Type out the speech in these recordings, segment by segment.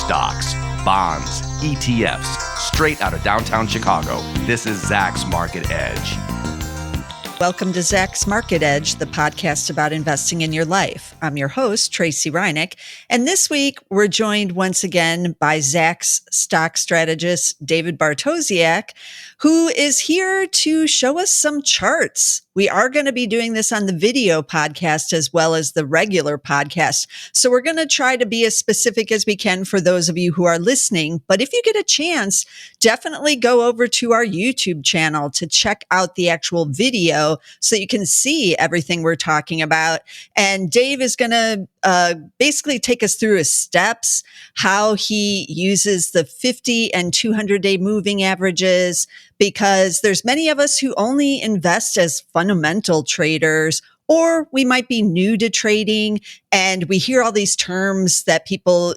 Stocks, bonds, ETFs, straight out of downtown Chicago. This is Zach's Market Edge. Welcome to Zach's Market Edge, the podcast about investing in your life. I'm your host, Tracy Reineck, and this week we're joined once again by Zach's stock strategist, David Bartosiak, who is here to show us some charts. We are going to be doing this on the video podcast as well as the regular podcast. So we're going to try to be as specific as we can for those of you who are listening. But if you get a chance, definitely go over to our YouTube channel to check out the actual video so you can see everything we're talking about. And Dave is going to basically take us through his steps, how he uses the 50 and 200-day moving averages, because there's many of us who only invest as fundamental traders, or we might be new to trading and we hear all these terms that people,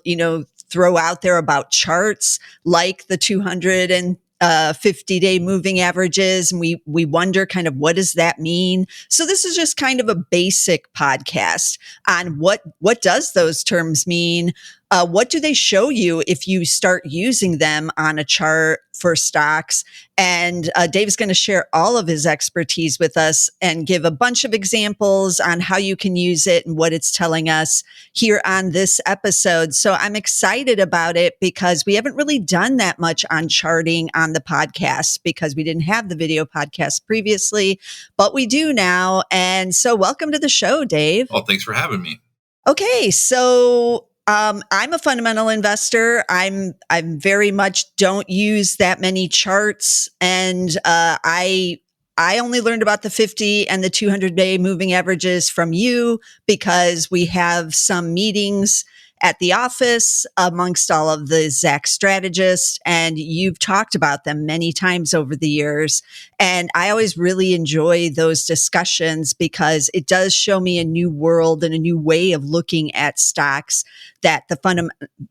throw out there about charts like the 250-day moving averages. And we wonder kind of what does that mean? So this is just kind of a basic podcast on what does those terms mean? What do they show you if you start using them on a chart for stocks? And Dave's going to share all of his expertise with us and give a bunch of examples on how you can use it and what it's telling us here on this episode. So I'm excited about it because we haven't really done that much on charting on the podcast because we didn't have the video podcast previously, but we do now. And so welcome to the show, Dave. Well, thanks for having me. Okay, so I'm a fundamental investor. I'm very much don't use that many charts, and I only learned about the 50 and the 200-day moving averages from you because we have some meetings at the office amongst all of the Zach strategists, and you've talked about them many times over the years. And I always really enjoy those discussions because it does show me a new world and a new way of looking at stocks that the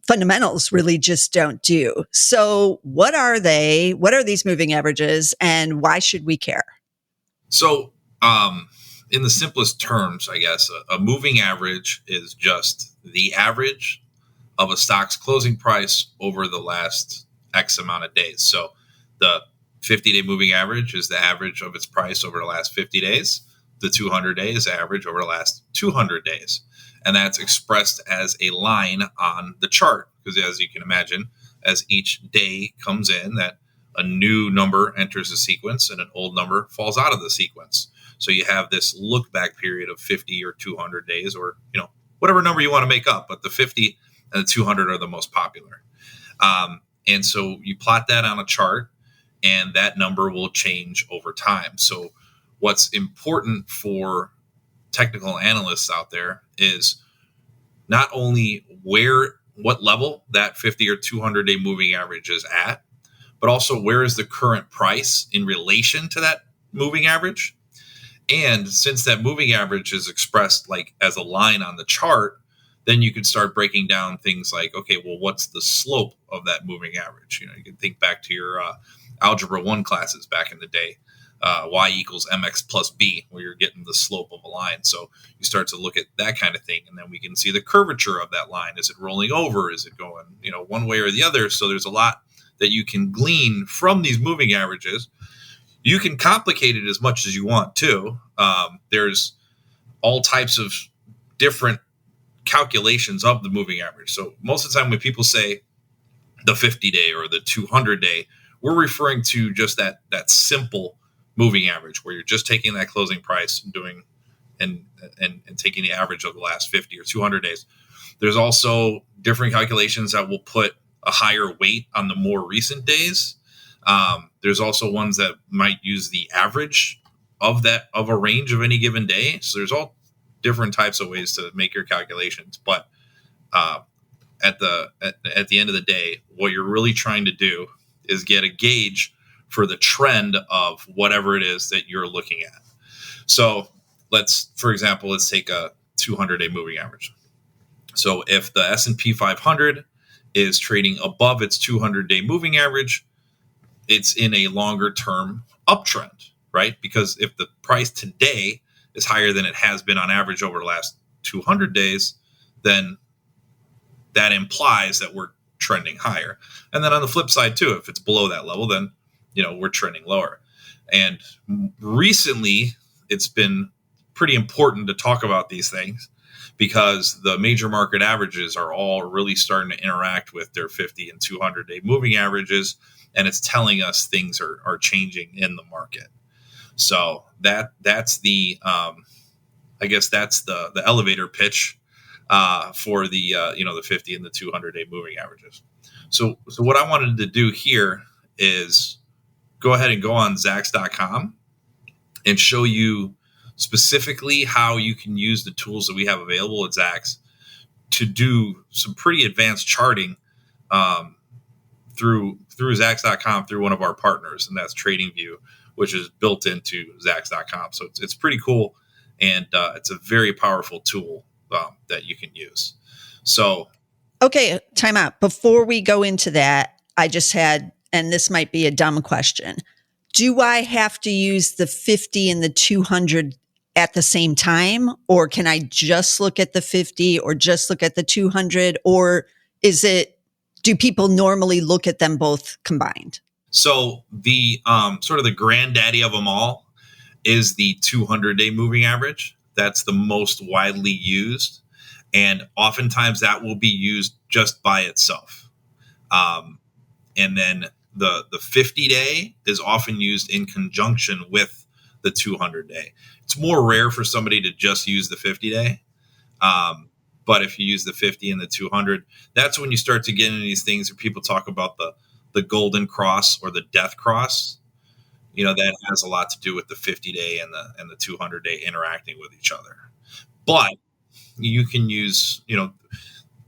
fundamentals really just don't do. So what are they? What are these moving averages and why should we care? So, in the simplest terms, I guess, a moving average is just the average of a stock's closing price over the last X amount of days. So the 50-day moving average is the average of its price over the last 50 days. The 200-day is the average over the last 200 days. And that's expressed as a line on the chart. Because as you can imagine, as each day comes in, that a new number enters the sequence and an old number falls out of the sequence. So you have this look back period of 50 or 200 days or, whatever number you want to make up. But the 50 and the 200 are the most popular. And so you plot that on a chart and that number will change over time. So what's important for technical analysts out there is not only what level that 50 or 200-day moving average is at, but also where is the current price in relation to that moving average. And since that moving average is expressed like as a line on the chart, then you can start breaking down things like, okay, well, what's the slope of that moving average? You can think back to your Algebra 1 classes back in the day, y equals mx plus b, where you're getting the slope of a line. So you start to look at that kind of thing, and then we can see the curvature of that line. Is it rolling over? Is it going, one way or the other? So there's a lot that you can glean from these moving averages. You can complicate it as much as you want to. There's all types of different calculations of the moving average. So most of the time when people say the 50-day or the 200-day, we're referring to just that simple moving average where you're just taking that closing price and doing and taking the average of the last 50 or 200 days. There's also different calculations that will put a higher weight on the more recent days. There's also ones that might use the average of a range of any given day. So there's all different types of ways to make your calculations. But at the end of the day, what you're really trying to do is get a gauge for the trend of whatever it is that you're looking at. So for example, let's take a 200-day moving average. So if the S&P 500 is trading above its 200-day moving average, it's in a longer term uptrend, right? Because if the price today is higher than it has been on average over the last 200 days, then that implies that we're trending higher. And then on the flip side too, if it's below that level, then, we're trending lower. And recently it's been pretty important to talk about these things because the major market averages are all really starting to interact with their 50 and 200-day moving averages. And it's telling us things are changing in the market. So that's the, I guess that's the elevator pitch for the, the 50 and the 200-day moving averages. So what I wanted to do here is go ahead and go on Zacks.com and show you specifically how you can use the tools that we have available at Zacks to do some pretty advanced charting through Zacks.com through one of our partners, and that's TradingView, which is built into Zacks.com. So it's pretty cool, and it's a very powerful tool that you can use. So, okay, time out. Before we go into that, I just had, and this might be a dumb question. Do I have to use the 50 and the 200 at the same time? Or can I just look at the 50 or just look at the 200? Or do people normally look at them both combined? So the sort of the granddaddy of them all is the 200-day moving average. That's the most widely used. And oftentimes that will be used just by itself. And then the 50-day is often used in conjunction with the 200-day. It's more rare for somebody to just use the 50-day. But if you use the 50 and the 200, that's when you start to get into these things where people talk about the golden cross or the death cross. That has a lot to do with the 50-day and the 200-day interacting with each other. But you can use,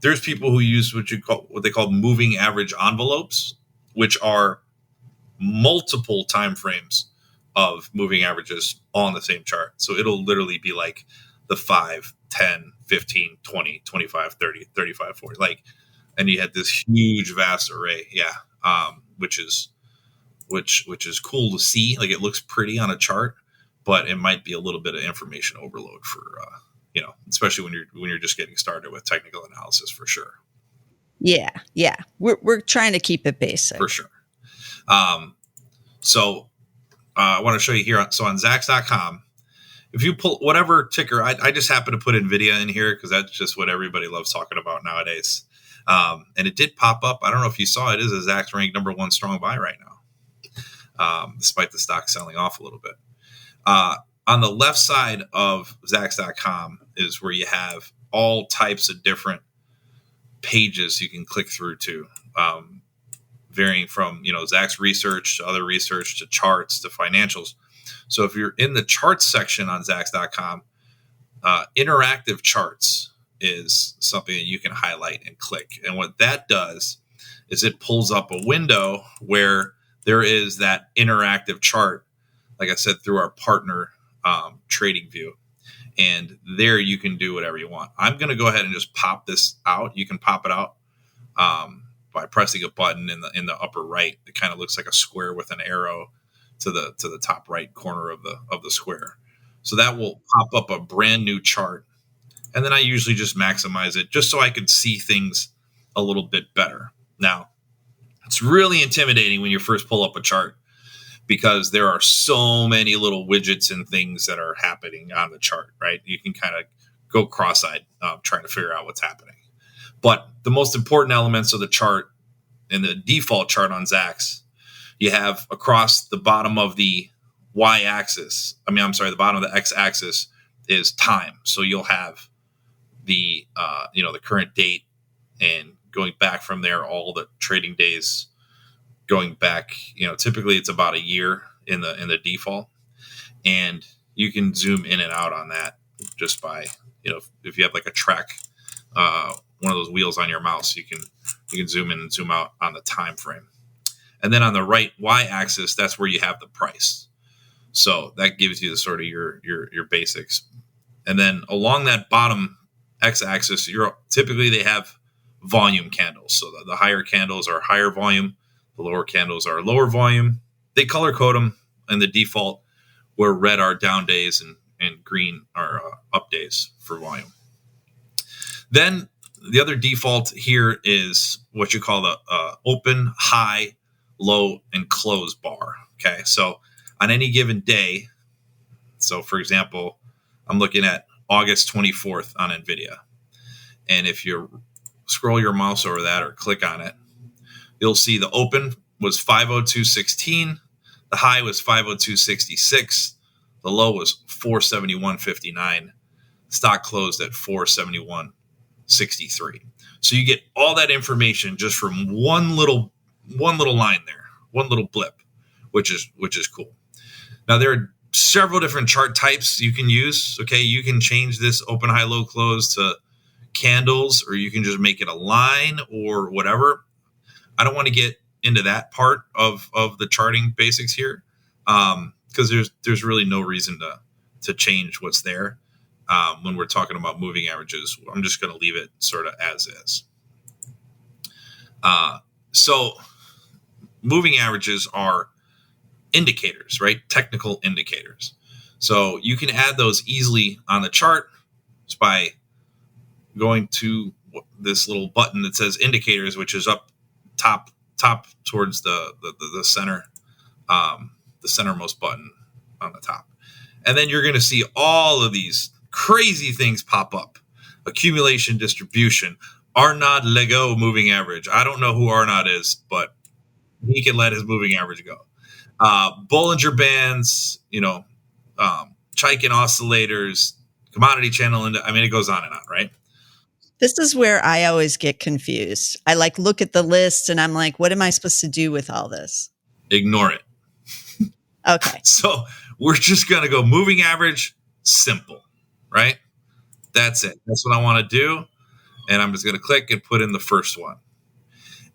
there's people who use what they call moving average envelopes, which are multiple time frames of moving averages on the same chart. So it'll literally be like the 5, 10, 15, 20, 25, 30, 35, 40, and you had this huge vast array. Yeah. Which is cool to see. Like, it looks pretty on a chart, but it might be a little bit of information overload for, especially when you're just getting started with technical analysis, for sure. Yeah. We're trying to keep it basic. For sure. So I want to show you here. So on Zacks.com, if you pull whatever ticker, I just happen to put NVIDIA in here because that's just what everybody loves talking about nowadays. And it did pop up. I don't know if you saw it. Is a Zacks ranked number 1 strong buy right now, despite the stock selling off a little bit. On the left side of Zacks.com is where you have all types of different pages you can click through to, varying from, Zacks research to other research to charts to financials. So if you're in the charts section on Zacks.com, interactive charts is something that you can highlight and click. And what that does is it pulls up a window where there is that interactive chart, like I said, through our partner TradingView. And there you can do whatever you want. I'm going to go ahead and just pop this out. You can pop it out by pressing a button in the upper right. It kind of looks like a square with an arrow to the top right corner of the square. So that will pop up a brand new chart. And then I usually just maximize it just so I can see things a little bit better. Now, it's really intimidating when you first pull up a chart because there are so many little widgets and things that are happening on the chart, right? You can kind of go cross-eyed trying to figure out what's happening. But the most important elements of the chart, in the default chart on Zacks, you have across the bottom of the the bottom of the x-axis is time. So you'll have the the current date, and going back from there, all the trading days going back. Typically it's about a year in the default, and you can zoom in and out on that just by if you have like a track, one of those wheels on your mouse, you can zoom in and zoom out on the time frame. And then on the right y-axis, that's where you have the price. So that gives you the sort of your basics. And then along that bottom x-axis, typically they have volume candles. So the higher candles are higher volume, the lower candles are lower volume. They color code them in the default, where red are down days and green are up days for volume. Then the other default here is what you call the open, high, low, and close bar. Okay, so on any given day, so for example, I'm looking at August 24th on Nvidia, and if you scroll your mouse over that or click on it, you'll see the open was 502.16, the high was 502.66, the low was 471.59, stock closed at 471.63. So you get all that information just from one little line there, one little blip, which is cool. Now there are several different chart types you can use. Okay, you can change this open, high, low, close to candles, or you can just make it a line or whatever. I don't want to get into that part of the charting basics here, because there's really no reason to change what's there. When we're talking about moving averages, I'm just going to leave it sort of as is. So moving averages are indicators, right? Technical indicators. So you can add those easily on the chart just by going to this little button that says indicators, which is up top towards the center, the centermost button on the top. And then you're going to see all of these crazy things pop up. Accumulation, distribution, Arnaud Lego moving average. I don't know who Arnaud is, but he can let his moving average go. Bollinger Bands, Chaikin oscillators, commodity channel. It goes on and on, right? This is where I always get confused. I look at the list and I'm like, what am I supposed to do with all this? Ignore it. Okay. So we're just going to go moving average, simple, right? That's it. That's what I want to do. And I'm just going to click and put in the first one.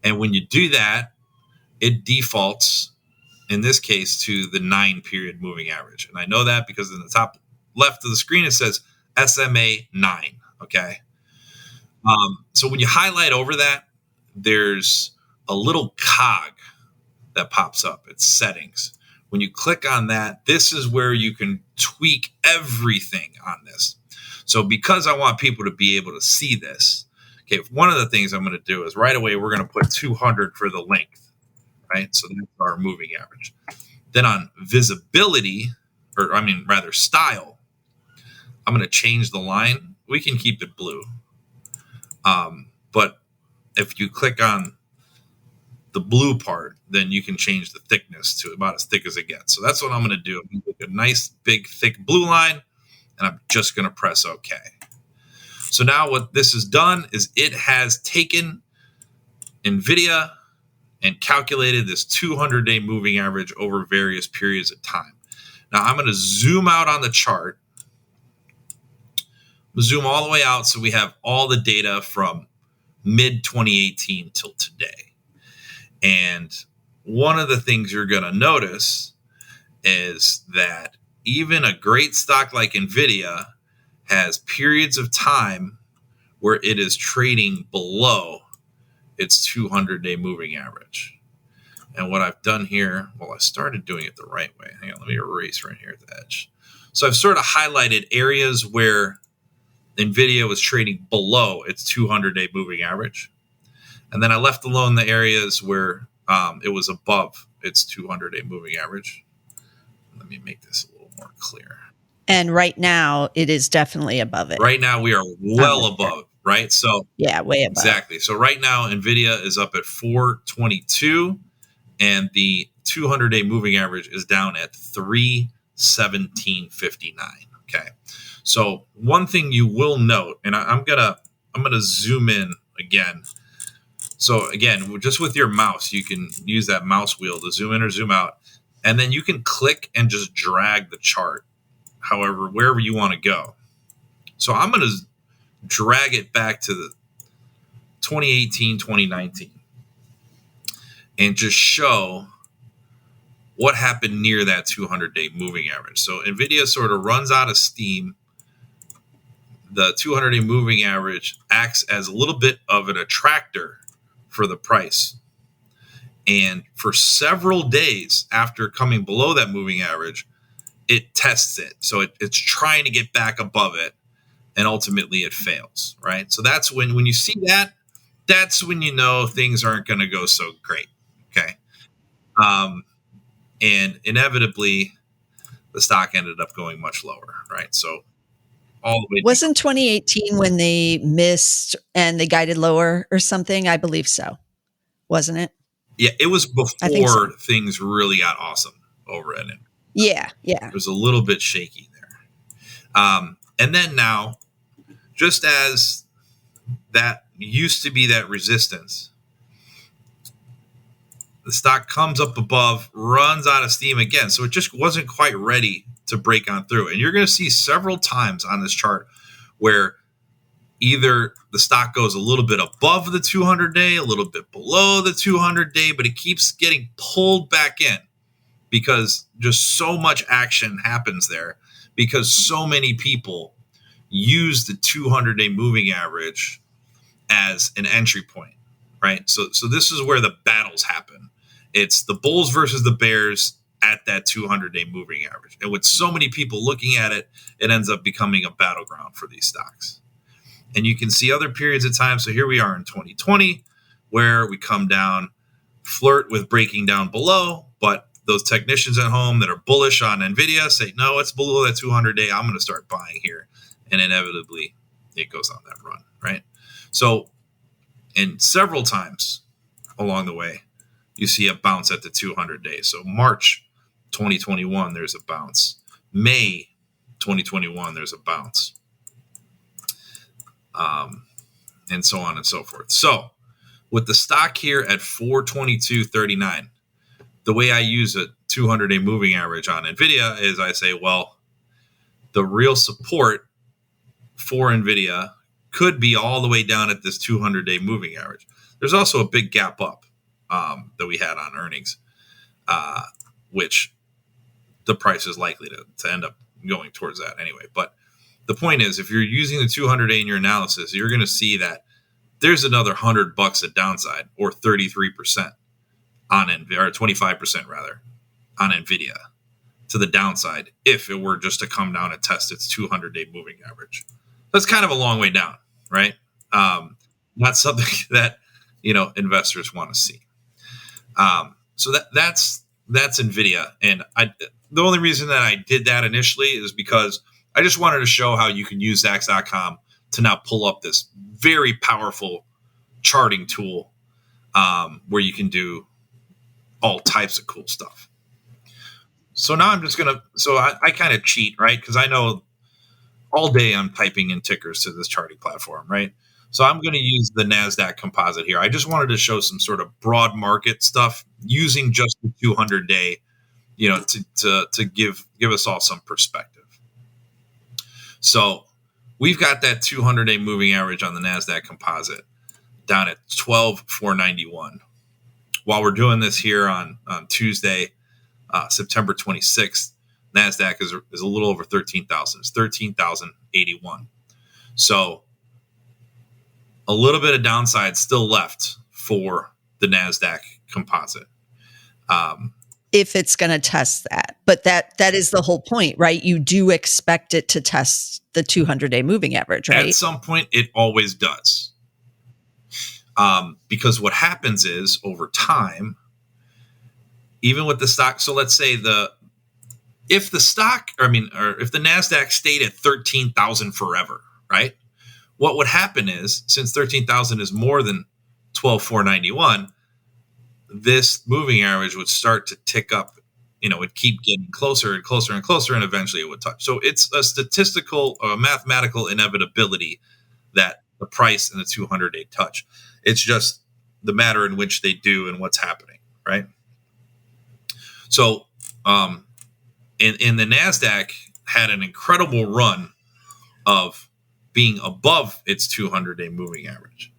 And when you do that, it defaults, in this case, to the 9-period moving average. And I know that because in the top left of the screen, it says SMA 9. Okay. So when you highlight over that, there's a little cog that pops up. It's settings. When you click on that, this is where you can tweak everything on this. So because I want people to be able to see this, okay, one of the things I'm going to do is right away, we're going to put 200 for the length, right? So that's our moving average. Then on visibility, style, I'm going to change the line. We can keep it blue. But if you click on the blue part, then you can change the thickness to about as thick as it gets. So that's what I'm going to do. I'm going to make a nice, big, thick blue line, and I'm just going to press OK. So now what this has done is it has taken NVIDIA and calculated this 200-day moving average over various periods of time. Now I'm going to zoom out on the chart. We'll zoom all the way out so we have all the data from mid-2018 till today. And one of the things you're going to notice is that even a great stock like NVIDIA has periods of time where it is trading below its 200-day moving average. And what I've done here, I started doing it the right way. Hang on, let me erase right here at the edge. So I've sort of highlighted areas where NVIDIA was trading below its 200-day moving average. And then I left alone the areas where it was above its 200-day moving average. Let me make this a little more clear. And right now, it is definitely above it. Right now, we are well above, right? So yeah, way above. Exactly. So right now, NVIDIA is up at 422, and the 200-day moving average is down at 317.59. Okay. So one thing you will note, and I'm gonna zoom in again. So again, just with your mouse, you can use that mouse wheel to zoom in or zoom out, and then you can click and just drag the chart, wherever you want to go. So I'm going to drag it back to the 2018, 2019, and just show what happened near that 200-day moving average. So NVIDIA sort of runs out of steam. The 200-day moving average acts as a little bit of an attractor for the price. And for several days after coming below that moving average, it tests it. So it's trying to get back above it. and ultimately it fails, right? So that's when you see that, that's when you know things aren't going to go so great. Okay. And inevitably, the stock ended up going much lower, right? So all the way down. Wasn't 2018 when they missed and they guided lower or something? I believe so. Wasn't it? Yeah, it was I think so. before things really got awesome over at it. Yeah. It was a little bit shaky there. And then now, just as that used to be that resistance, the stock comes up above, runs out of steam again. So it just wasn't quite ready to break on through. And you're going to see several times on this chart where either the stock goes a little bit above the 200-day, a little bit below the 200-day, but it keeps getting pulled back in because just so much action happens there, because so many people use the 200-day moving average as an entry point, right? So this is where the battles happen. It's the bulls versus the bears at that 200-day moving average. And with so many people looking at it, it ends up becoming a battleground for these stocks. And you can see other periods of time. So here we are in 2020, where we come down, flirt with breaking down below, but those technicians at home that are bullish on Nvidia say, no, it's below that 200-day. I'm going to start buying here. And inevitably, it goes on that run, right? So, and several times along the way, you see a bounce at the 200-day. So March 2021, there's a bounce. May 2021, there's a bounce. And so on and so forth. So with the stock here at 422.39, the way I use a 200-day moving average on Nvidia is I say, well, the real support for Nvidia could be all the way down at this 200-day moving average. There's also a big gap up that we had on earnings, which the price is likely to end up going towards that anyway. But the point is, if you're using the 200-day in your analysis, you're going to see that there's another $100 at downside, or 33% on Nvidia, or 25% rather, on Nvidia to the downside if it were just to come down and test its 200-day moving average. That's kind of a long way down, right? Not something that investors want to see. So that's Nvidia, and the only reason that I did that initially is because I just wanted to show how you can use Zacks.com to now pull up this very powerful charting tool where you can do all types of cool stuff. So now I'm just going to, I kind of cheat, right? Because I know all day I'm typing in tickers to this charting platform, right? So I'm going to use the NASDAQ composite here. I just wanted to show some sort of broad market stuff using just the 200-day, to give us all some perspective. So we've got that 200-day moving average on the NASDAQ composite down at 12,491. While we're doing this here on Tuesday, September 26th, NASDAQ is a little over 13,000. It's 13,081. So a little bit of downside still left for the NASDAQ composite. If it's going to test that. But that is the whole point, right? You do expect it to test the 200-day moving average, right? At some point, it always does. Because what happens is over time, even with the stock, so let's say if the NASDAQ stayed at 13,000 forever, right? What would happen is, since 13,000 is more than 12,491, this moving average would start to tick up. It'd keep getting closer and closer and closer, and eventually it would touch. So it's a statistical or a mathematical inevitability that the price and the 200-day touch. It's just the matter in which they do and what's happening, right? So in the NASDAQ had an incredible run of being above its 200-day moving average.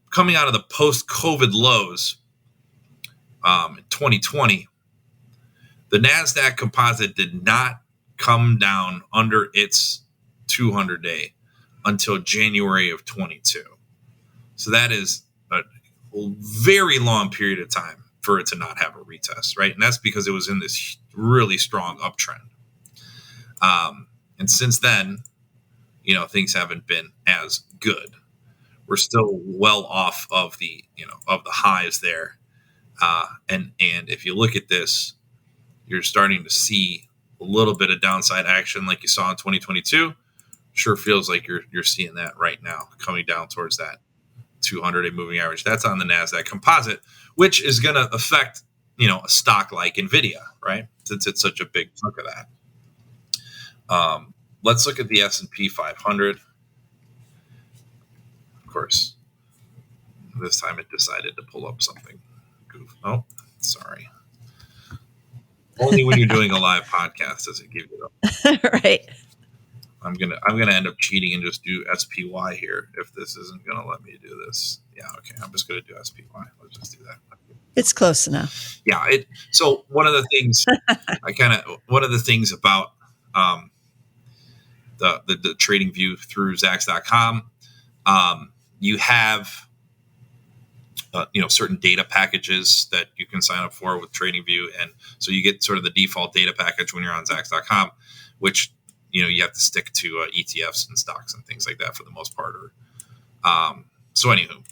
Coming out of the post-COVID lows in 2020, the NASDAQ composite did not come down under its 200-day until January of 22. So that is a very long period of time for it to not have a retest, right? And that's because it was in this really strong uptrend. And since then, things haven't been as good. We're still well off of the highs there. And if you look at this, you're starting to see a little bit of downside action like you saw in 2022. Sure feels like you're seeing that right now, coming down towards that 200-day moving average. That's on the NASDAQ composite, which is going to affect, a stock like Nvidia, right? Since it's such a big chunk of that. Let's look at the S&P 500. Of course, this time it decided to pull up something. Oh, sorry. Only when you're doing a live podcast does it give you that. Right. I'm gonna end up cheating and just do SPY here if this isn't gonna let me do this. Yeah, okay. I'm just gonna do SPY. Let's just do that. It's close enough. Yeah. So one of the things about the trading view through Zacks.com, you have certain data packages that you can sign up for with TradingView, and so you get sort of the default data package when you're on Zacks.com, which you have to stick to ETFs and stocks and things like that for the most part. So anywho,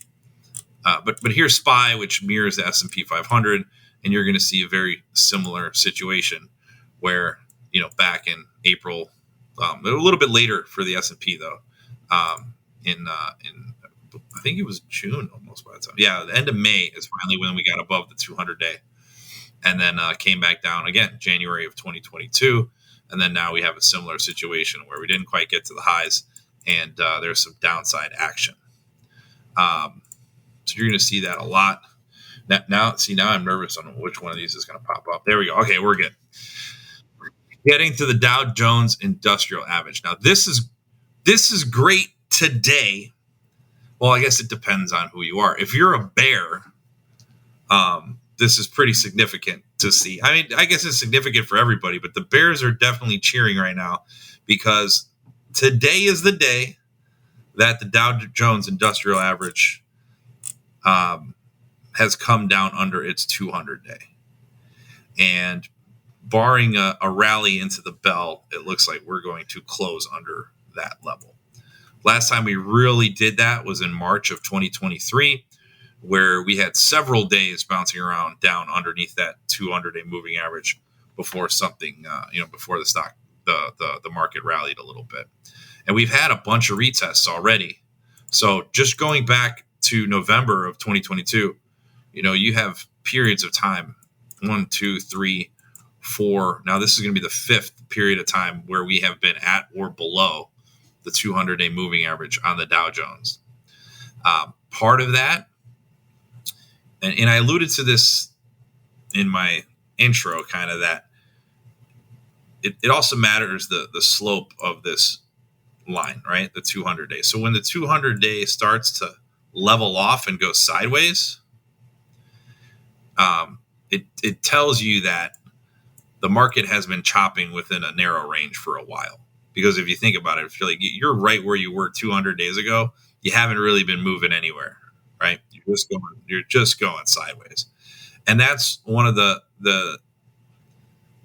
but here's SPY, which mirrors the S&P 500, and you're going to see a very similar situation where back in April, a little bit later for the S&P though, in I think it was June almost by the time. Yeah, the end of May is finally when we got above the 200-day, and then came back down again January of 2022, and then now we have a similar situation where we didn't quite get to the highs, and there's some downside action. So you're going to see that a lot. Now I'm nervous on which one of these is going to pop up. There we go. Okay, we're good. Getting to the Dow Jones Industrial Average. Now this is great today. Well, I guess it depends on who you are. If you're a bear, this is pretty significant to see. I mean, I guess it's significant for everybody, but the bears are definitely cheering right now because today is the day that the Dow Jones Industrial Average has come down under its 200-day. And barring a rally into the bell, it looks like we're going to close under that level. Last time we really did that was in March of 2023, where we had several days bouncing around down underneath that 200-day moving average before something, before the stock, the market rallied a little bit. And we've had a bunch of retests already. So just going back to November of 2022, you have periods of time, 1, 2, 3, 4. Now this is going to be the 5th period of time where we have been at or below the 200-day moving average on the Dow Jones. Part of that, and I alluded to this in my intro, kind of that it also matters the slope of this line, right? The 200-day. So when the 200-day starts to level off and go sideways, it tells you that the market has been chopping within a narrow range for a while. Because if you think about it, if you're you're right where you were 200 days ago, you haven't really been moving anywhere, right? You're just going sideways. And that's one of the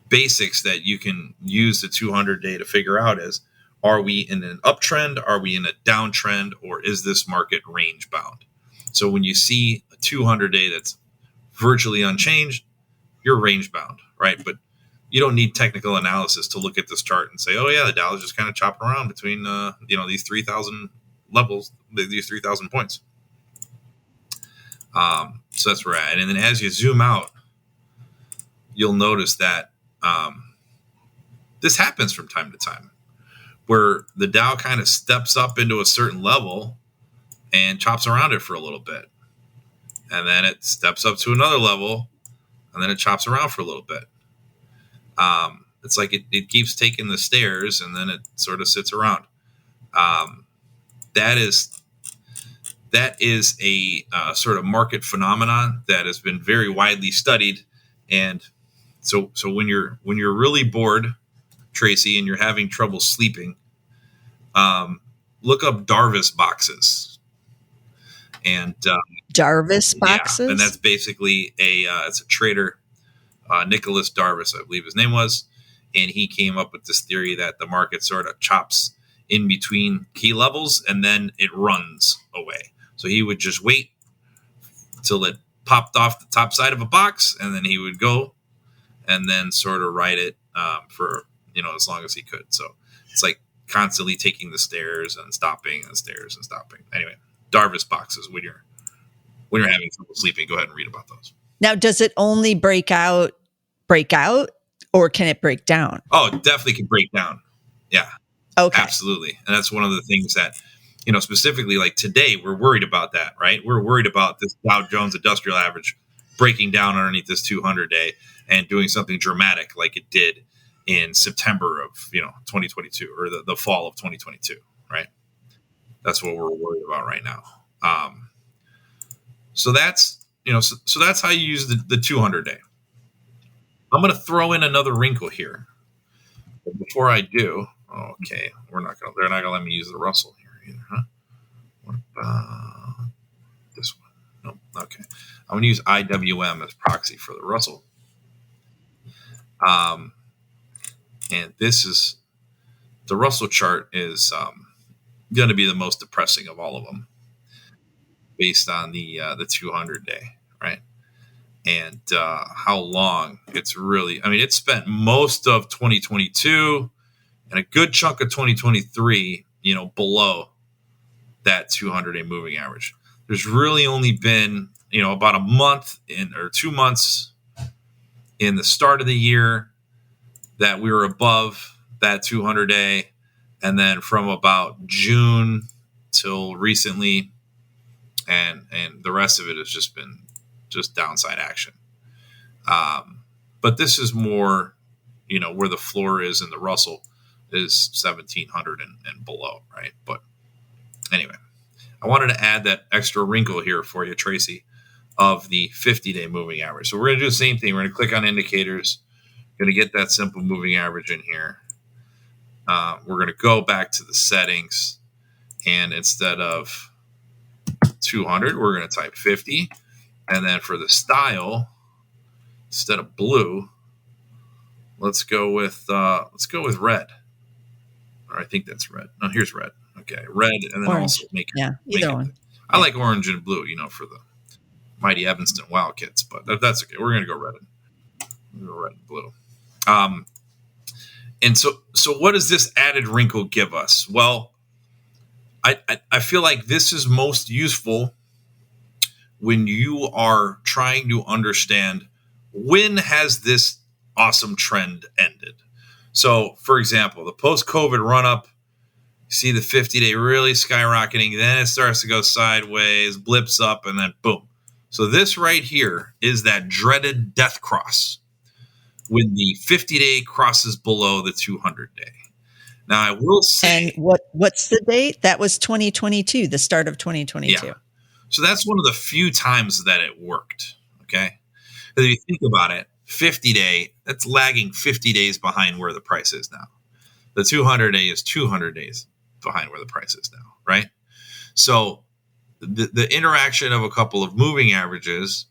basics that you can use the 200-day to figure out is, are we in an uptrend? Are we in a downtrend? Or is this market range bound? So when you see a 200-day that's virtually unchanged, you're range bound, right? But you don't need technical analysis to look at this chart and say, oh yeah, the Dow is just kind of chopping around between, these 3,000 levels, these 3,000 points. So that's where we're at. And then as you zoom out, you'll notice that this happens from time to time where the Dow kind of steps up into a certain level and chops around it for a little bit. And then it steps up to another level and then it chops around for a little bit. It's like it keeps taking the stairs and then it sort of sits around. That is a sort of market phenomenon that has been very widely studied. And so when you're really bored, Tracy, and you're having trouble sleeping, look up Darvas boxes. And Darvas boxes, yeah, and that's basically it's a trader, Nicholas Darvas, I believe his name was, and he came up with this theory that the market sort of chops in between key levels, and then it runs away. So he would just wait till it popped off the top side of a box, and then he would go and then sort of ride it for as long as he could. So it's like constantly taking the stairs and stopping and stairs and stopping. Anyway, Darvas boxes when you're having trouble sleeping, go ahead and read about those. Now, does it only break out, or can it break down? Oh, it definitely can break down. Yeah. Okay. Absolutely. And that's one of the things that, specifically like today, we're worried about that, right? We're worried about this Dow Jones Industrial Average breaking down underneath this 200-day and doing something dramatic like it did in September of, 2022 or the fall of 2022, right? That's what we're worried about right now. So that's, so that's how you use the 200-day. I'm going to throw in another wrinkle here. But before I do, okay, they're not going to let me use the Russell here either, huh? What about this one? Nope. Okay. I'm going to use IWM as proxy for the Russell. And this is the Russell chart is going to be the most depressing of all of them based on the 200-day, right? And how long it's really, it spent most of 2022 and a good chunk of 2023, below that 200-day moving average. There's really only been, about a month or 2 months in the start of the year that we were above that 200-day. And then from about June till recently, and the rest of it has just been just downside action. But this is more, where the floor is in the Russell is 1700 and below, right? But anyway, I wanted to add that extra wrinkle here for you, Tracy, of the 50-day moving average. So we're going to do the same thing. We're going to click on indicators, going to get that simple moving average in here. We're going to go back to the settings, and instead of 200, we're going to type 50. And then for the style, instead of blue, let's go with red. Or I think that's red. No, here's red. Okay, red, and then orange. Also make either one. I like orange and blue, for the mighty Evanston Wildcats, but that's okay. We're gonna go red and blue. And so what does this added wrinkle give us? Well, I feel like this is most useful when you are trying to understand when has this awesome trend ended. So, for example, the post-COVID run-up, you see the 50-day really skyrocketing, then it starts to go sideways, blips up, and then boom. So this right here is that dreaded death cross when the 50-day crosses below the 200-day. Now, I will say... And what's the date? That was 2022, the start of 2022. Yeah. So that's one of the few times that it worked, okay? Because if you think about it, 50-day, that's lagging 50 days behind where the price is now. The 200-day is 200 days behind where the price is now, right? So the interaction of a couple of moving averages,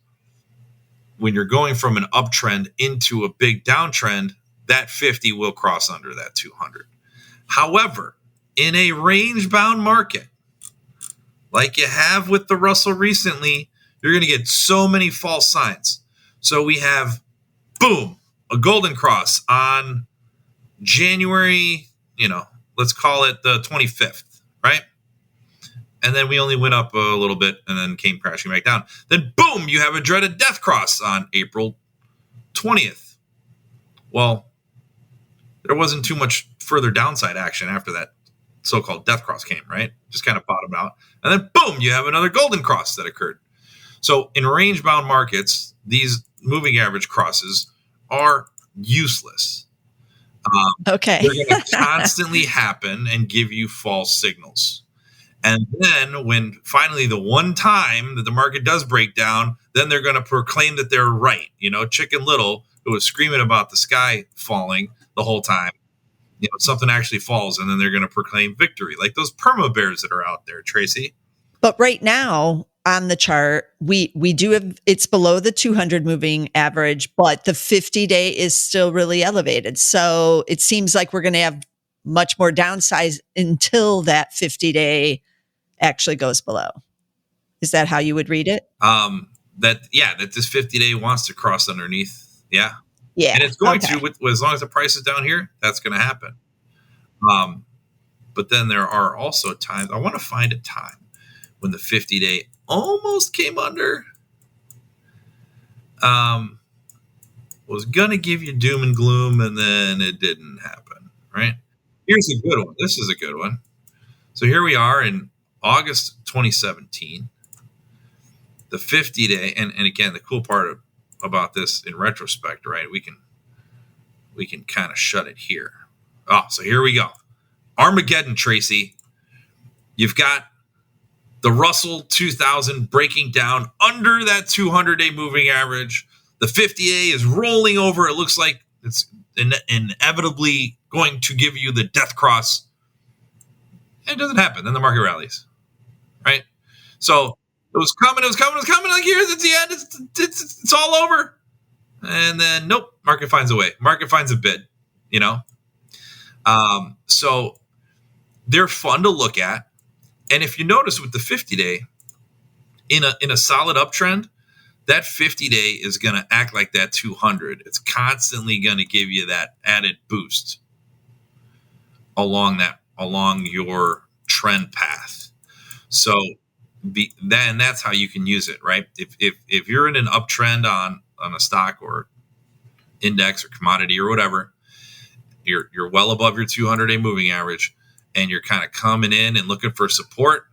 when you're going from an uptrend into a big downtrend, that 50 will cross under that 200. However, in a range-bound market, like you have with the Russell recently, you're going to get so many false signs. So we have, boom, a golden cross on January, let's call it the 25th, right? And then we only went up a little bit and then came crashing back down. Then, boom, you have a dreaded death cross on April 20th. Well, there wasn't too much further downside action after that so-called death cross came, right? Just kind of bottomed out. And then, boom, you have another golden cross that occurred. So in range-bound markets, these moving average crosses are useless. Okay. They're going to constantly happen and give you false signals. And then when finally the one time that the market does break down, then they're going to proclaim that they're right. Chicken Little, who was screaming about the sky falling the whole time, something actually falls, and then they're going to proclaim victory, like those perma bears that are out there, Tracy. But right now on the chart, we do have, it's below the 200 moving average, but the 50-day is still really elevated. So it seems like we're going to have much more downside until that 50-day actually goes below. Is that how you would read it? That this 50-day wants to cross underneath. Yeah. Yeah. And it's going to, with as long as the price is down here, that's going to happen. But then there are also times, I want to find a time when the 50-day almost came under. Was going to give you doom and gloom, and then it didn't happen, right? Here's a good one. This is a good one. So here we are in August 2017. The 50-day, and again, the cool part about this in retrospect, right? We can kind of shut it here. Oh, so here we go. Armageddon, Tracy. You've got the Russell 2000 breaking down under that 200-day moving average. The 50-day is rolling over. It looks like it's inevitably going to give you the death cross. And it doesn't happen. Then the market rallies, right? So it was coming. Like, here's at the end. It's all over. And then, nope, market finds a way. Market finds a bid, So they're fun to look at. And if you notice with the 50-day, in a solid uptrend, that 50-day is going to act like that 200. It's constantly going to give you that added boost along your trend path. So that's how you can use it, right? If you're in an uptrend on a stock or index or commodity or whatever, you're well above your 200-day moving average, and you're kind of coming in and looking for support,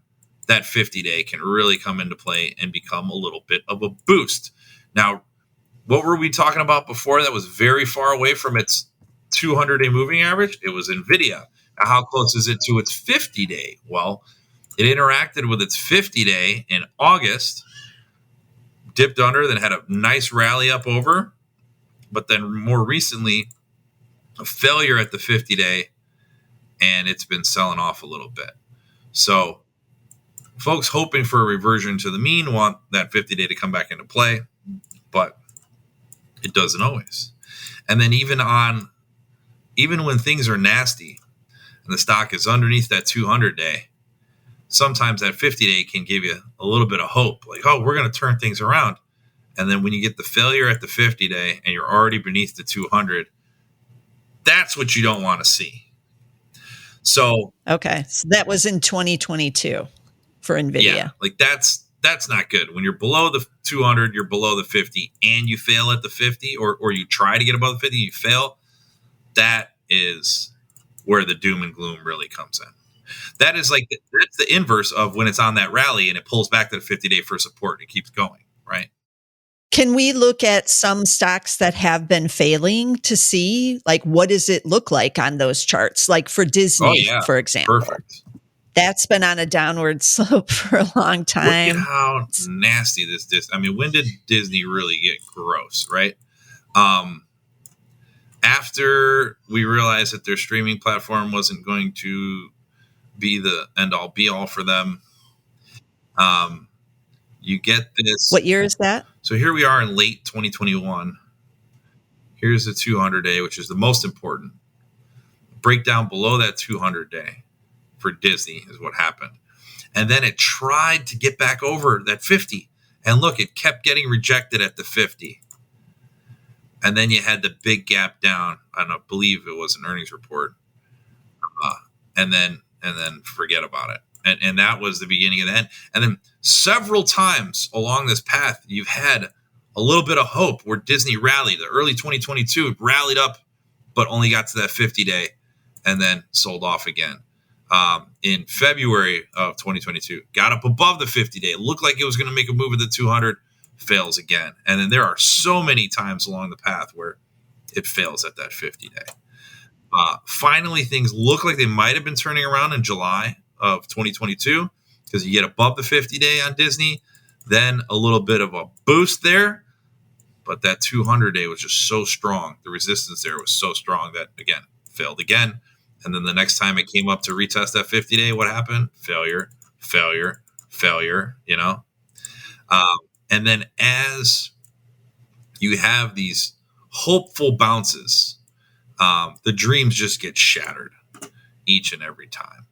that 50-day can really come into play and become a little bit of a boost. Now, what were we talking about before that was very far away from its 200-day moving average? It was Nvidia. Now, how close is it to its 50-day? Well, it interacted with its 50-day in August, dipped under, then had a nice rally up over, but then more recently, a failure at the 50-day, and it's been selling off a little bit. So folks hoping for a reversion to the mean want that 50-day to come back into play, but it doesn't always. And then even when things are nasty and the stock is underneath that 200-day, sometimes that 50-day can give you a little bit of hope, like, oh, we're going to turn things around. And then when you get the failure at the 50-day and you're already beneath the 200, that's what you don't want to see. So that was in 2022 for Nvidia. Yeah, like that's not good. When you're below the 200, you're below the 50, and you fail at the 50, or you try to get above the 50 and you fail. That is where the doom and gloom really comes in. That's the inverse of when it's on that rally and it pulls back to the 50-day for support and it keeps going, right? Can we look at some stocks that have been failing to see, like, what does it look like on those charts? Like for Disney, for example. Perfect. That's been on a downward slope for a long time. Look at how nasty this is. I mean, when did Disney really get gross, right? After we realized that their streaming platform wasn't going to be the end-all, be-all for them, you get this. What year is that? So here we are in late 2021. Here's the 200-day, which is the most important. Breakdown below that 200-day for Disney is what happened. And then it tried to get back over that 50. And look, it kept getting rejected at the 50. And then you had the big gap down. I believe it was an earnings report. And then forget about it. And that was the beginning of the end. And then several times along this path, you've had a little bit of hope where Disney rallied. The early 2022, it rallied up, but only got to that 50-day and then sold off again. In February of 2022, got up above the 50-day. It looked like it was going to make a move at the 200, fails again. And then there are so many times along the path where it fails at that 50-day. Finally, things look like they might have been turning around in July of 2022 because you get above the 50-day on Disney, then a little bit of a boost there. But that 200-day was just so strong. The resistance there was so strong that, again, failed again. And then the next time it came up to retest that 50-day, what happened? Failure. And then as you have these hopeful bounces, the dreams just get shattered. each and every time.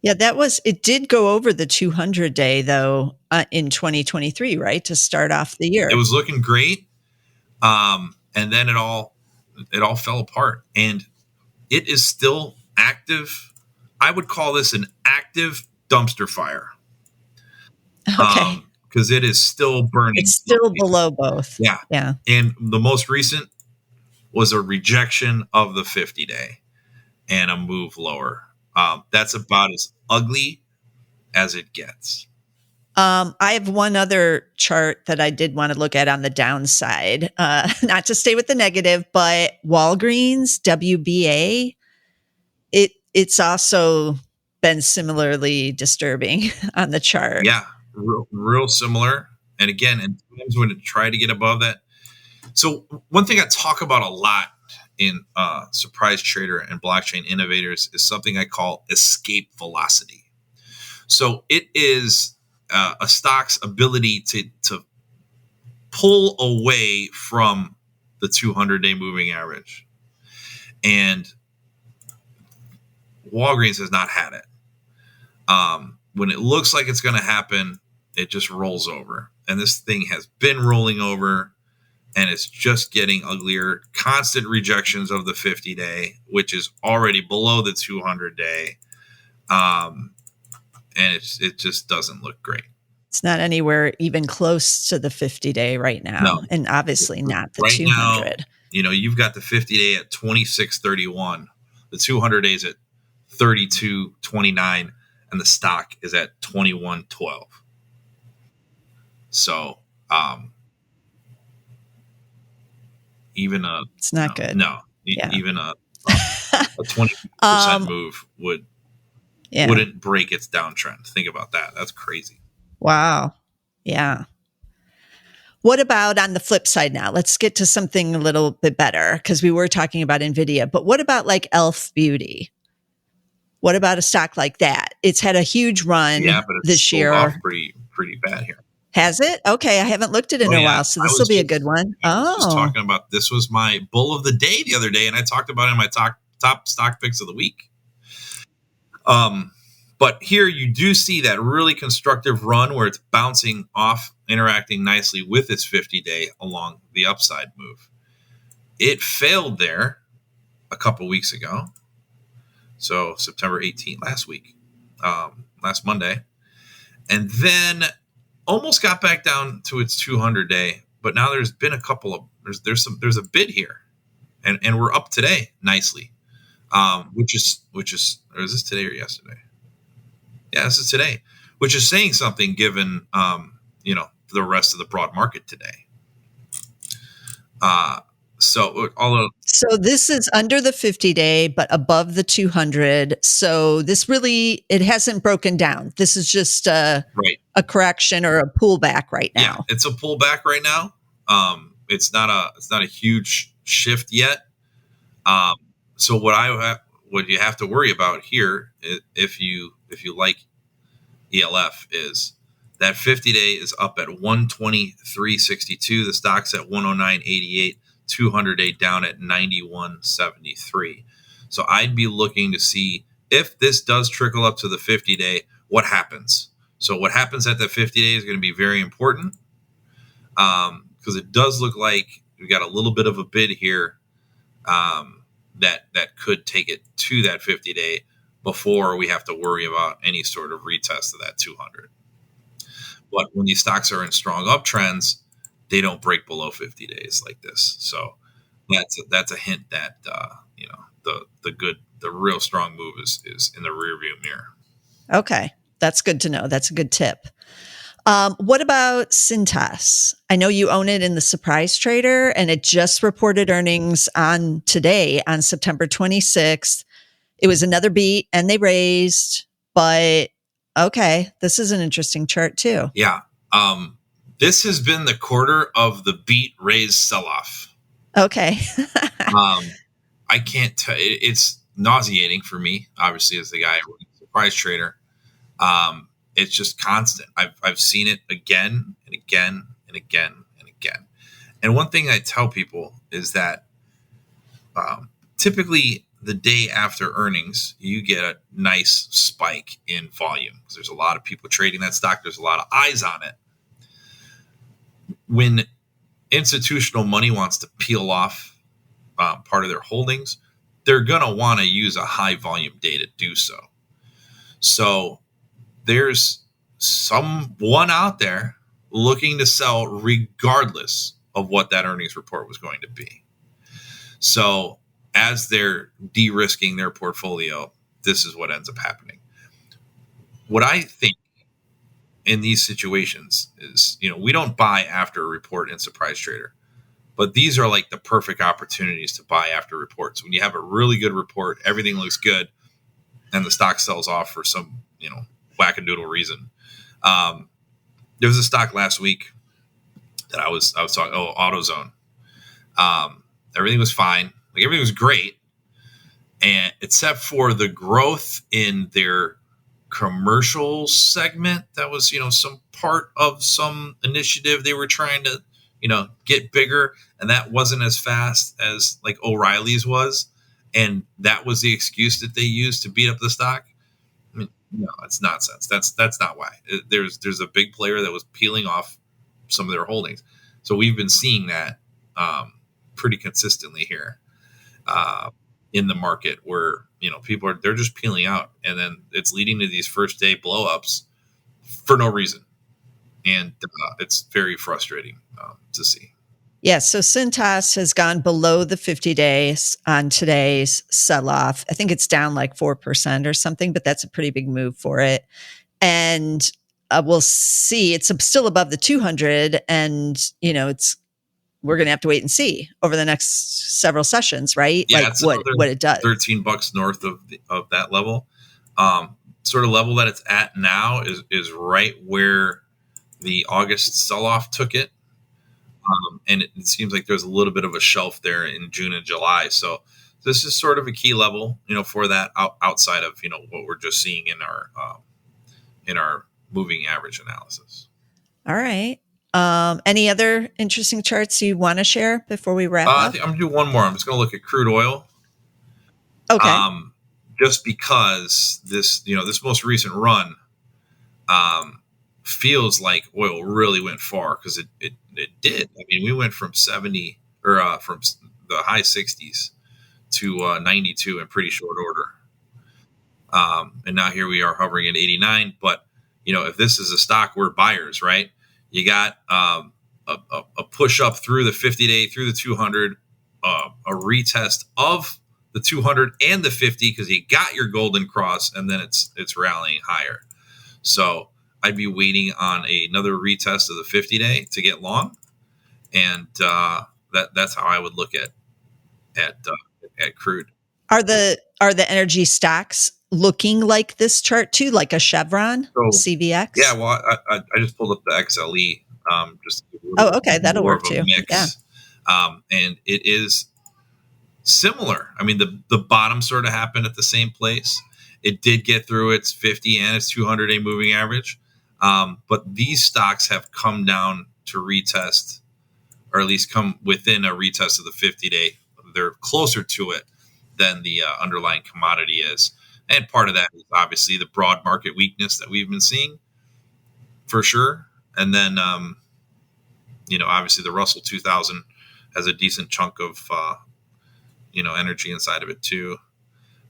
Yeah, it did go over the 200 day though in 2023, right? To start off the year. It was looking great. And then it all fell apart, and it is still active. I would call this an active dumpster fire. Okay. Because it is still burning. It's still below both. Yeah. Yeah. And the most recent was a rejection of the 50-day and a move lower. That's about as ugly as it gets. I have one other chart that I did want to look at on the downside, not to stay with the negative, but Walgreens, WBA, it's also been similarly disturbing on the chart. Yeah, real similar. And again, and times when it try to get above that. So one thing I talk about a lot in Surprise Trader and Blockchain Innovators is something I call escape velocity. So it is a stock's ability to pull away from the 200-day moving average. And Walgreens has not had it. When it looks like it's going to happen, it just rolls over. And this thing has been rolling over, and it's just getting uglier. Constant rejections of the 50-day, which is already below the 200-day. And it just doesn't look great. It's not anywhere even close to the 50-day right now. No. And obviously not the right 200. Now, you've got the 50-day at 26.31. The 200 days at 32.29. And the stock is at 21.12. So, even it's not good. No, yeah. Even a 20% move wouldn't break its downtrend. Think about that. That's crazy. Wow. Yeah. What about on the flip side now? Let's get to something a little bit better, because we were talking about Nvidia, but what about like Elf Beauty? What about a stock like that? It's had a huge run but it's this year. Off pretty bad here. Has it? Okay, I haven't looked at it in a while, so this will be a good one. I was just talking about, this was my bull of the day the other day, and I talked about it in my top stock picks of the week. But here you do see that really constructive run where it's bouncing off, interacting nicely with its 50-day along the upside move. It failed there a couple weeks ago. So September 18th, last Monday. And then almost got back down to its 200-day. But now there's been a couple of, there's a bid here. And we're up today nicely. Which is, or is this today or yesterday? Yeah, this is today, which is saying something given, the rest of the broad market today. So this is under the 50-day, but above the 200. So this really, it hasn't broken down. This is just a correction or a pullback right now. Yeah, it's a pullback right now. It's not a huge shift yet. So what you have to worry about here, if you like ELF, is that 50-day is up at 123.62. The stock's at 109.88. 200-day down at 91.73. So I'd be looking to see if this does trickle up to the 50-day, what happens. So what happens at the 50-day is going to be very important, because it does look like we got a little bit of a bid here that could take it to that 50-day before we have to worry about any sort of retest of that 200. But when these stocks are in strong uptrends, they don't break below 50 days like this. So that's a hint that the real strong move is in the rearview mirror. Okay, that's good to know. That's a good tip. What about CTAS? I know you own it in the Surprise Trader, and it just reported earnings today on September 26th. It was another beat, and they raised. But okay, this is an interesting chart too. Yeah. This has been the quarter of the beat raise sell-off. Okay. I can't tell. It's nauseating for me, obviously, as the guy running Surprise Trader. It's just constant. I've seen it again and again and again and again. And one thing I tell people is that typically the day after earnings, you get a nice spike in volume because there's a lot of people trading that stock. There's a lot of eyes on it. When institutional money wants to peel off part of their holdings, they're going to want to use a high volume day to do so. So there's someone out there looking to sell regardless of what that earnings report was going to be. So as they're de-risking their portfolio, this is what ends up happening. What I think in these situations is, we don't buy after a report in Surprise Trader, but these are like the perfect opportunities to buy after reports. When you have a really good report, everything looks good, and the stock sells off for some, wackadoodle reason. There was a stock last week that I was talking, AutoZone. Everything was fine. Like everything was great. And except for the growth in their commercial segment, that was, some part of some initiative they were trying to, get bigger. And that wasn't as fast as like O'Reilly's was. And that was the excuse that they used to beat up the stock. I mean, no, it's nonsense. That's not why. There's a big player that was peeling off some of their holdings. So we've been seeing that pretty consistently here in the market where, people they're just peeling out, and then it's leading to these first day blowups for no reason. And it's very frustrating to see. Yeah, so CTAS has gone below the 50 days on today's sell-off. I think it's down like 4% or something, but that's a pretty big move for it. And we'll see. It's still above the 200, and we're going to have to wait and see over the next several sessions, right? Yeah, like what it does. $13 north of that level. Sort of level that it's at now is right where the August sell-off took it. And it seems like there's a little bit of a shelf there in June and July. So this is sort of a key level, for that outside of, what we're just seeing in our moving average analysis. All right. Any other interesting charts you want to share before we wrap up? I think I'm going to do one more. I'm just going to look at crude oil. Okay. Just because this most recent run feels like oil really went far, because it did. I mean, we went from 70 or from the high 60s to 92 in pretty short order. And now here we are hovering at 89. But, if this is a stock, we're buyers, right? You got a push up through the 50-day, through the 200, a retest of the 200 and the 50, because you got your golden cross, and then it's rallying higher. So I'd be waiting on another retest of the 50-day to get long, and that's how I would look at crude. Are the energy stocks looking like this chart too, like a Chevron, CVX? Yeah, well, I just pulled up the XLE. Okay, that'll work too. Mix. Yeah, and it is similar. I mean, the bottom sort of happened at the same place. It did get through its 50 and its 200-day moving average, but these stocks have come down to retest, or at least come within a retest of the 50-day. They're closer to it than the underlying commodity is. And part of that is obviously the broad market weakness that we've been seeing, for sure. And then, obviously the Russell 2000 has a decent chunk of, energy inside of it too.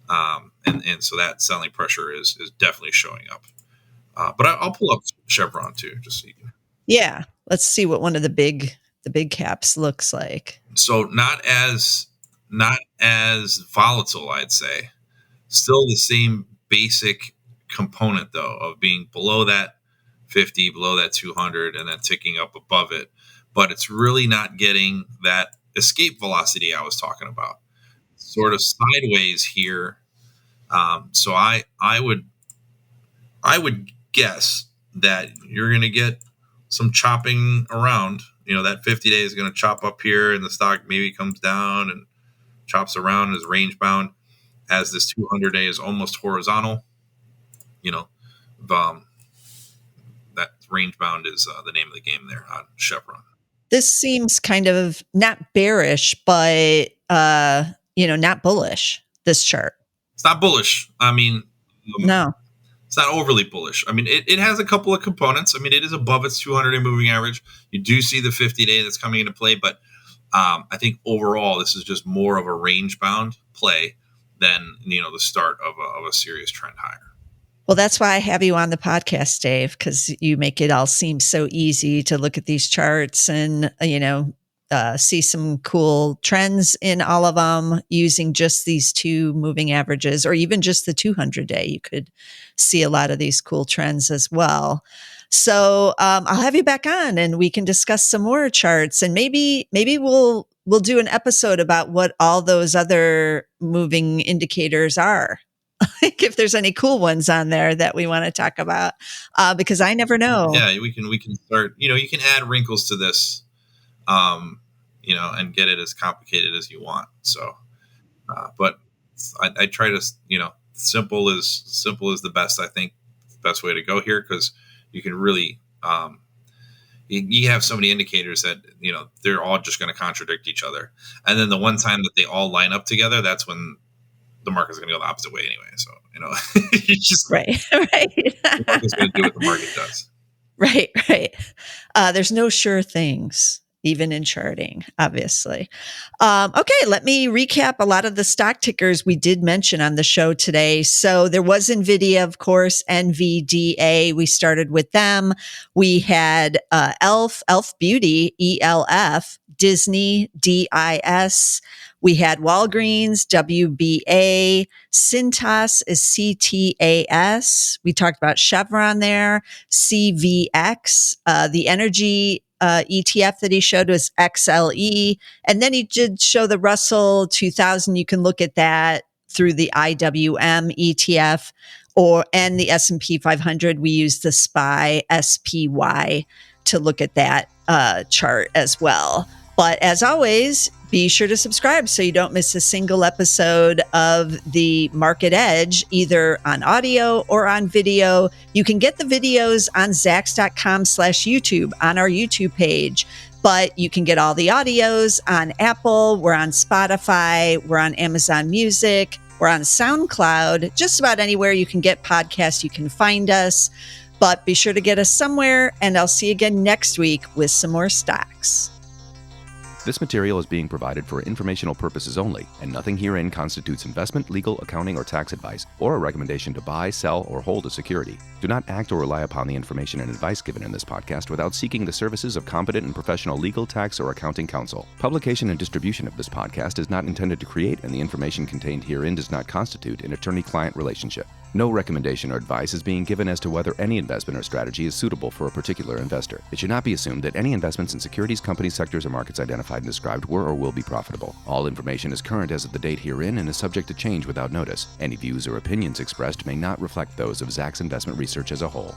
And so that selling pressure is definitely showing up. But I'll pull up Chevron too, just so you can. Yeah, let's see what one of the big caps looks like. So not as volatile, I'd say. Still the same basic component, though, of being below that 50, below that 200, and then ticking up above it. But it's really not getting that escape velocity I was talking about. Sort of sideways here. So I would guess that you're going to get some chopping around. That 50-day is going to chop up here, and the stock maybe comes down and chops around and is range bound, as this 200-day is almost horizontal. That range bound is the name of the game there on Chevron. This seems kind of not bearish, but not bullish. this chart? It's not bullish. I mean, No. it's not overly bullish. I mean, it has a couple of components. I mean, it is above its 200-day moving average. You do see the 50-day that's coming into play, but I think overall this is just more of a range-bound play than the start of a serious trend higher. Well, that's why I have you on the podcast, Dave, because you make it all seem so easy to look at these charts and see some cool trends in all of them using just these two moving averages, or even just the 200-day. You could see a lot of these cool trends as well. So I'll have you back on and we can discuss some more charts, and maybe we'll do an episode about what all those other moving indicators are. If there's any cool ones on there that we want to talk about, because I never know. Yeah, we can start. You can add wrinkles to this, and get it as complicated as you want. So, but I try to, simple is the best. I think best way to go here, because you can really, you have so many indicators that they're all just going to contradict each other, and then the one time that they all line up together, that's when the market's going to go the opposite way anyway. So, you just right. The market's going to do what the market does. Right. There's no sure things, even in charting, obviously. Okay, let me recap a lot of the stock tickers we did mention on the show today. So there was Nvidia, of course, NVDA. We started with them. We had ELF Beauty, ELF, Disney, DIS. We had Walgreens, WBA, CTAS is CTAS. We talked about Chevron there, CVX, the energy ETF that he showed was XLE. And then he did show the Russell 2000. You can look at that through the IWM ETF and the S&P 500. We use the SPY to look at that chart as well. But as always, be sure to subscribe so you don't miss a single episode of the Market Edge, either on audio or on video. You can get the videos on Zacks.com/YouTube on our YouTube page, but you can get all the audios on Apple. We're on Spotify. We're on Amazon Music. We're on SoundCloud. Just about anywhere you can get podcasts, you can find us. But be sure to get us somewhere, and I'll see you again next week with some more stocks. This material is being provided for informational purposes only, and nothing herein constitutes investment, legal, accounting, or tax advice, or a recommendation to buy, sell, or hold a security. Do not act or rely upon the information and advice given in this podcast without seeking the services of competent and professional legal, tax, or accounting counsel. Publication and distribution of this podcast is not intended to create, and the information contained herein does not constitute an attorney-client relationship. No recommendation or advice is being given as to whether any investment or strategy is suitable for a particular investor. It should not be assumed that any investments in securities, companies, sectors, or markets identified and described were or will be profitable. All information is current as of the date herein and is subject to change without notice. Any views or opinions expressed may not reflect those of Zacks Investment Research as a whole.